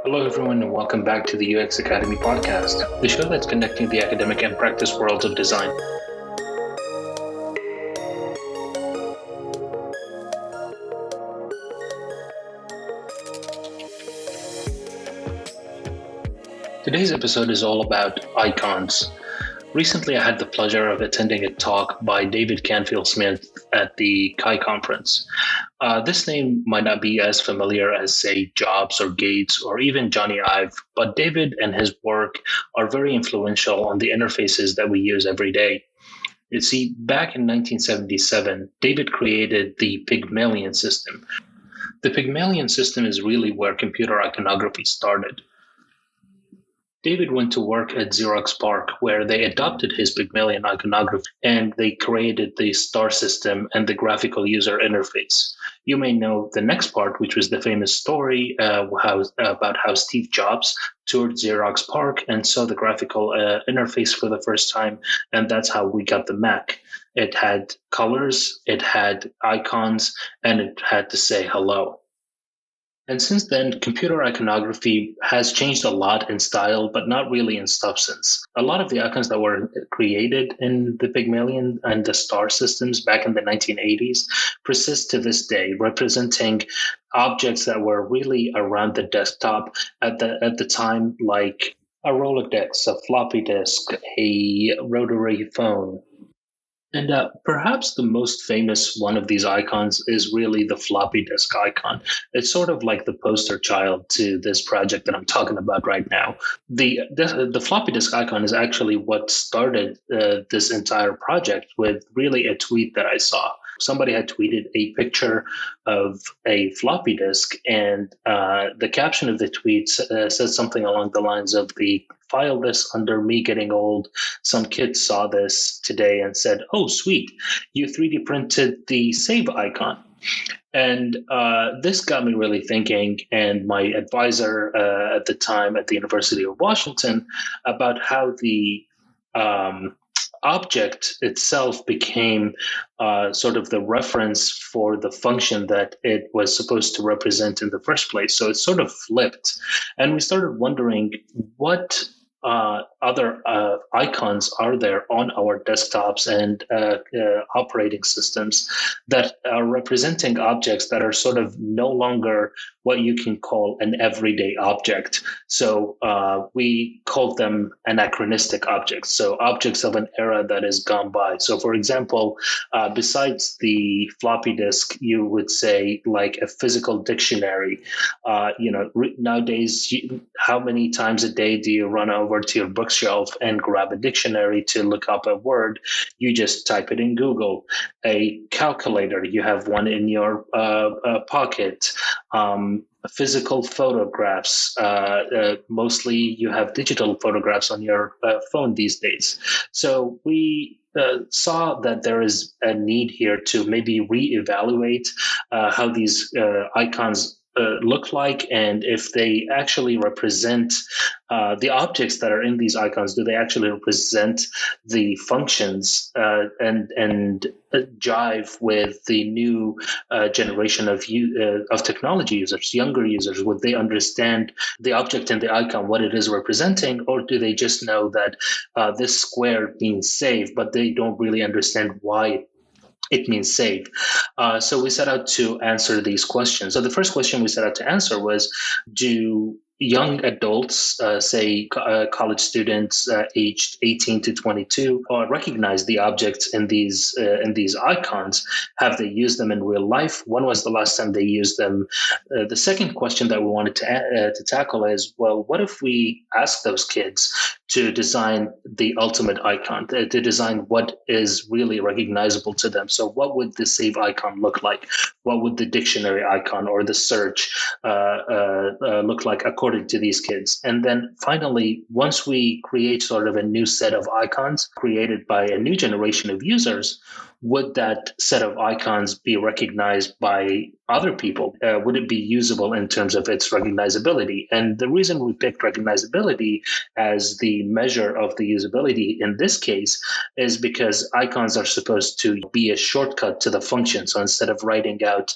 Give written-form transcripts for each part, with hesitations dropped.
Hello, everyone, and welcome back to the UX Academy podcast, the show that's connecting the academic and practice worlds of design. Today's episode is all about icons. Recently, I had the pleasure of attending a talk by David Canfield Smith at the Chi conference. This name might not be as familiar as, say, Jobs or Gates or even Johnny Ive, but David and his work are very influential on the interfaces that we use every day. You see, back in 1977, David created the Pygmalion system. The Pygmalion system is really where computer iconography started. David went to work at Xerox PARC, where they adopted his Pygmalion iconography and they created the star system and the graphical user interface. You may know the next part, which was the famous story about how Steve Jobs toured Xerox PARC and saw the graphical interface for the first time, and that's how we got the Mac. It had colors, it had icons, and it had to say hello. And since then, computer iconography has changed a lot in style, but not really in substance. A lot of the icons that were created in the Pygmalion and the star systems back in the 1980s persist to this day, representing objects that were really around the desktop at the time, like a Rolodex, a floppy disk, a rotary phone. And perhaps the most famous one of these icons is really the floppy disk icon. It's sort of like the poster child to this project that I'm talking about right now. The floppy disk icon is actually what started this entire project with really a tweet that I saw. Somebody had tweeted a picture of a floppy disk, and the caption of the tweet says something along the lines of the file this under me getting old. Some kid saw this today and said, "Oh, sweet, you 3D printed the save icon." And this got me really thinking, and my advisor at the time at the University of Washington, about how the object itself became sort of the reference for the function that it was supposed to represent in the first place. So it sort of flipped. And we started wondering what other icons are there on our desktops and operating systems that are representing objects that are sort of no longer what you can call an everyday object. So we call them anachronistic objects, so objects of an era that is gone by. So for example, besides the floppy disk, you would say like a physical dictionary. Nowadays, how many times a day do you run over to your bookshelf and grab a dictionary to look up a word? You just type it in Google. A calculator, you have one in your pocket. Physical photographs, mostly you have digital photographs on your phone these days. So we saw that there is a need here to maybe reevaluate how these icons look like, and if they actually represent the objects that are in these icons. Do they actually represent the functions and jive with the new generation of technology users, younger users? Would they understand the object and the icon, what it is representing, or do they just know that this square means save, but they don't really understand why it means save? So we set out to answer these questions. So the first question we set out to answer was, do young adults, say college students aged 18 to 22, recognize the objects in these icons? Have they used them in real life? When was the last time they used them? The second question that we wanted to tackle is, well, what if we ask those kids to design the ultimate icon, to design what is really recognizable to them? So what would the save icon look like? What would the dictionary icon or the search look like according to these kids? And then finally, once we create sort of a new set of icons created by a new generation of users, would that set of icons be recognized by other people? Would it be usable in terms of its recognizability? And the reason we picked recognizability as the measure of the usability in this case is because icons are supposed to be a shortcut to the function. So instead of writing out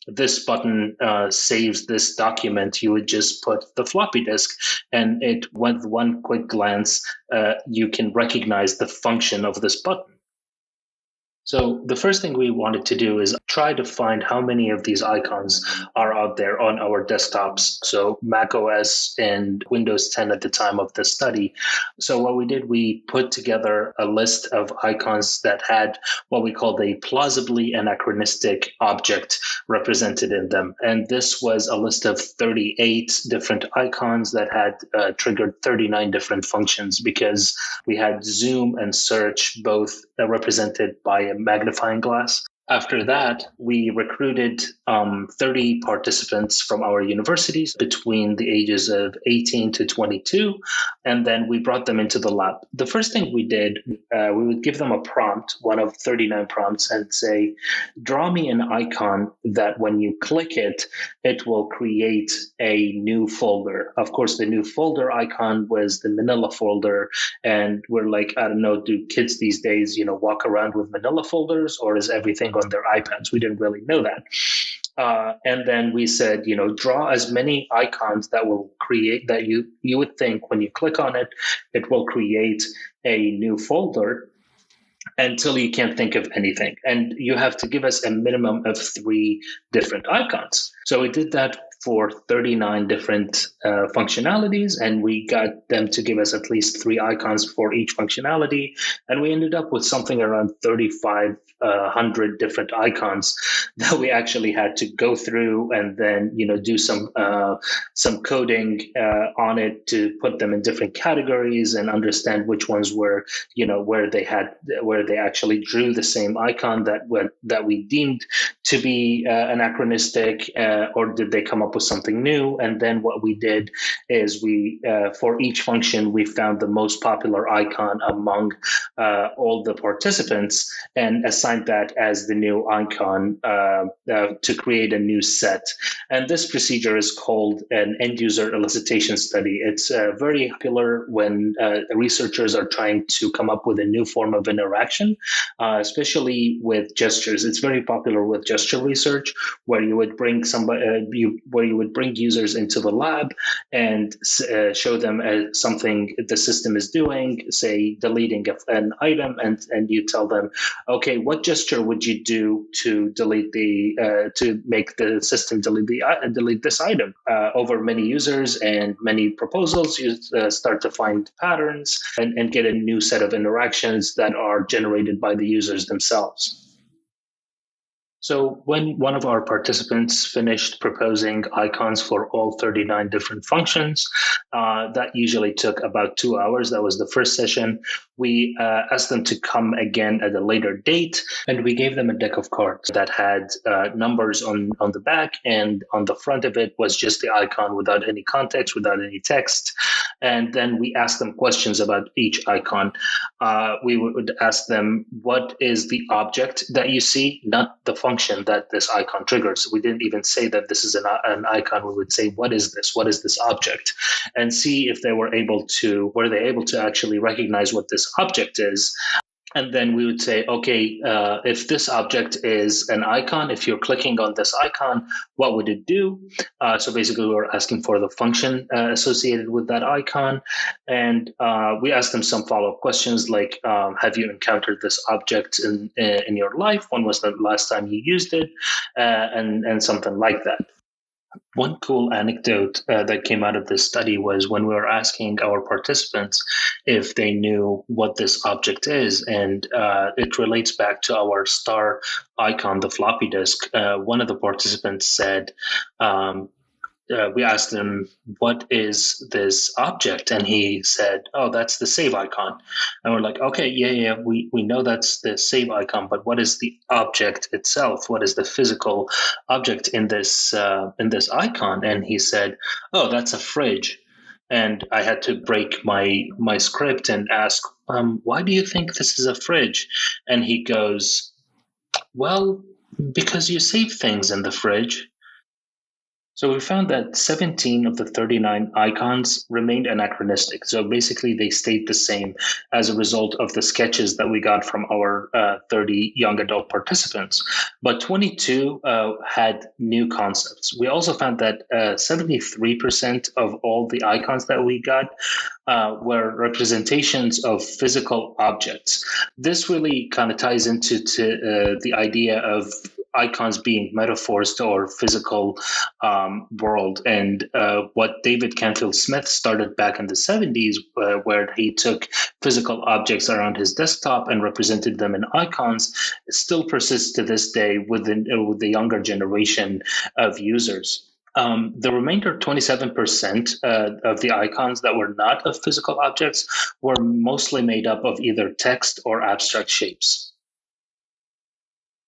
this button saves this document, you would just put the floppy disk, and it with one quick glance, you can recognize the function of this button. So the first thing we wanted to do is try to find how many of these icons are out there on our desktops. So Mac OS and Windows 10 at the time of the study. So what we did, we put together a list of icons that had what we called a plausibly anachronistic object represented in them. And this was a list of 38 different icons that had triggered 39 different functions, because we had zoom and search both represented by a magnifying glass. After that, we recruited 30 participants from our universities between the ages of 18 to 22, and then we brought them into the lab. The first thing we did, we would give them a prompt, one of 39 prompts, and say, draw me an icon that when you click it, it will create a new folder. Of course, the new folder icon was the manila folder, and we're like, I don't know, do kids these days, walk around with manila folders, or is everything on their iPads? We didn't really know that. And then we said, draw as many icons that will create, that you would think when you click on it, it will create a new folder, until you can't think of anything. And you have to give us a minimum of 3 different icons. So we did that for 39 different functionalities, and we got them to give us at least 3 icons for each functionality. And we ended up with something around 3,500 different icons that we actually had to go through and then, do some coding on it to put them in different categories and understand which ones were, where they actually drew the same icon that we deemed to be anachronistic, or did they come up with something new? And then what we did is we, for each function, we found the most popular icon among all the participants and assigned that as the new icon to create a new set. And this procedure is called an end user elicitation study. It's very popular when researchers are trying to come up with a new form of interaction, especially with gestures. It's very popular with gesture research, where you would bring users into the lab and show them something the system is doing, say deleting an item, and you tell them, okay, what gesture would you do to delete to make the system delete this item? Over many users and many proposals, you start to find patterns and get a new set of interactions that are generated by the users themselves. So when one of our participants finished proposing icons for all 39 different functions, that usually took about 2 hours. That was the first session. We asked them to come again at a later date, and we gave them a deck of cards that had numbers on the back, and on the front of it was just the icon without any context, without any text. And then we asked them questions about each icon. We would ask them, what is the object that you see, not the function that this icon triggers. We didn't even say that this is an icon. We would say, what is this? What is this object? And see if were they able to actually recognize what this object is. And then we would say, okay, if this object is an icon, if you're clicking on this icon, what would it do? So basically, we're asking for the function associated with that icon. And we asked them some follow-up questions like, have you encountered this object in your life? When was the last time you used it? And something like that. One cool anecdote that came out of this study was when we were asking our participants if they knew what this object is, and it relates back to our star icon, the floppy disk. One of the participants said, we asked him, what is this object? And he said, oh, that's the save icon. And we're like, okay, yeah, we know that's the save icon, but what is the object itself? What is the physical object in this icon? And he said, oh, that's a fridge. And I had to break my script and ask, why do you think this is a fridge? And he goes, well, because you save things in the fridge. So we found that 17 of the 39 icons remained anachronistic. So basically, they stayed the same as a result of the sketches that we got from our 30 young adult participants. But 22 had new concepts. We also found that 73% of all the icons that we got were representations of physical objects. This really kind of ties into the idea of icons being metaphors to our physical world, and what David Canfield Smith started back in the 70s, where he took physical objects around his desktop and represented them in icons, still persists to this day with the younger generation of users. The remainder, 27% of the icons that were not of physical objects, were mostly made up of either text or abstract shapes.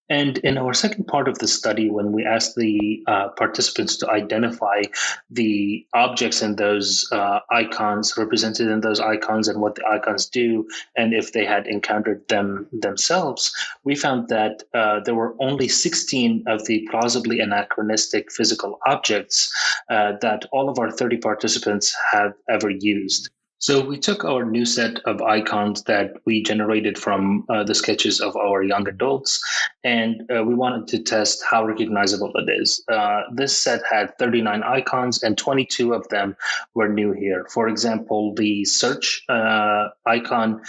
And in our second part of the study, when we asked the participants to identify the objects in those icons, represented in those icons, and what the icons do, and if they had encountered them themselves, we found that there were only 16 of the plausibly anachronistic physical objects that all of our 30 participants have ever used. So we took our new set of icons that we generated from the sketches of our young adults, and we wanted to test how recognizable it is. This set had 39 icons, and 22 of them were new here. For example, the search icon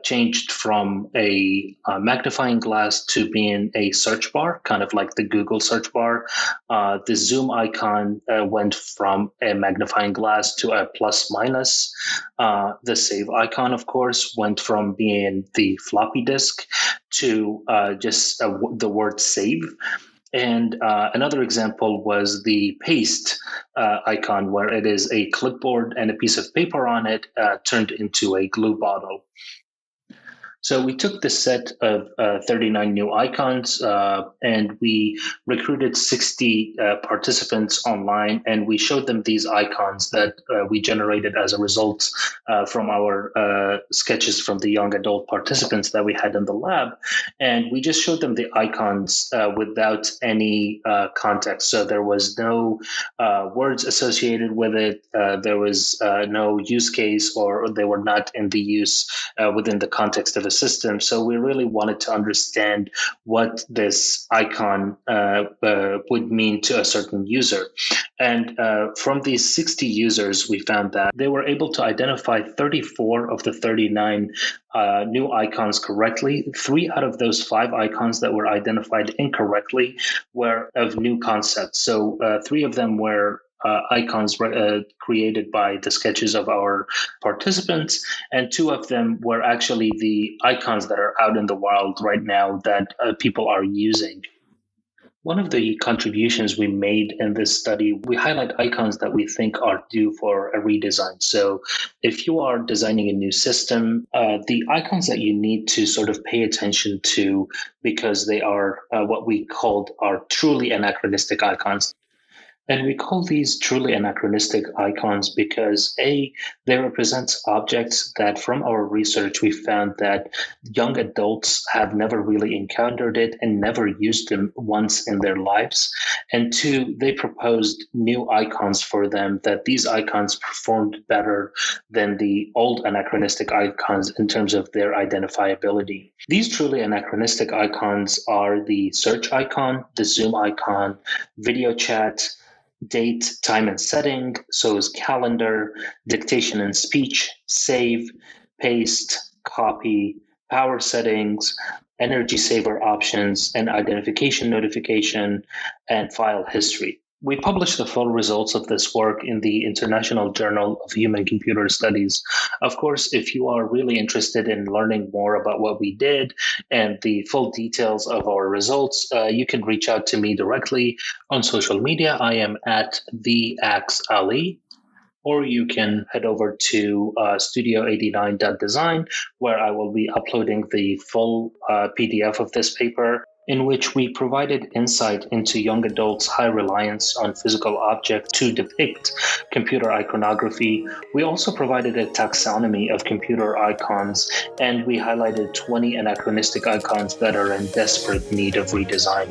changed from a magnifying glass to being a search bar, kind of like the Google search bar. The zoom icon went from a magnifying glass to a plus minus. The save icon, of course, went from being the floppy disk to just the word save. And another example was the paste icon, where it is a clipboard and a piece of paper on it turned into a glue bottle. So we took this set of 39 new icons and we recruited 60 participants online, and we showed them these icons that we generated as a result from our sketches from the young adult participants that we had in the lab. And we just showed them the icons without any context. So there was no words associated with it. There was no use case, or they were not in the use within the context of a system. So we really wanted to understand what this icon would mean to a certain user. And from these 60 users, we found that they were able to identify 34 of the 39 new icons correctly. 3 out of those 5 icons that were identified incorrectly were of new concepts. So 3 of them were icons created by the sketches of our participants, and 2 of them were actually the icons that are out in the world right now that people are using. One of the contributions we made in this study, we highlight icons that we think are due for a redesign. So if you are designing a new system, the icons that you need to sort of pay attention to, because they are what we called are truly anachronistic icons. And we call these truly anachronistic icons because A, they represent objects that from our research we found that young adults have never really encountered it and never used them once in their lives. And 2, they proposed new icons for them, that these icons performed better than the old anachronistic icons in terms of their identifiability. These truly anachronistic icons are the search icon, the zoom icon, video chat, date, time, and setting, so is calendar, dictation and speech, save, paste, copy, power settings, energy saver options, and identification notification, and file history. We published the full results of this work in the International Journal of Human Computer Studies. Of course, if you are really interested in learning more about what we did and the full details of our results, you can reach out to me directly on social media. I am at theaxeali, or you can head over to studio89.design, where I will be uploading the full PDF of this paper, in which we provided insight into young adults' high reliance on physical objects to depict computer iconography. We also provided a taxonomy of computer icons, and we highlighted 20 anachronistic icons that are in desperate need of redesign.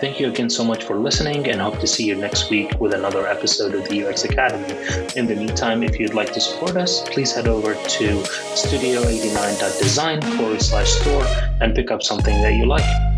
Thank you again so much for listening, and hope to see you next week with another episode of the UX Academy. In the meantime, if you'd like to support us, please head over to studio89.design/store and pick up something that you like.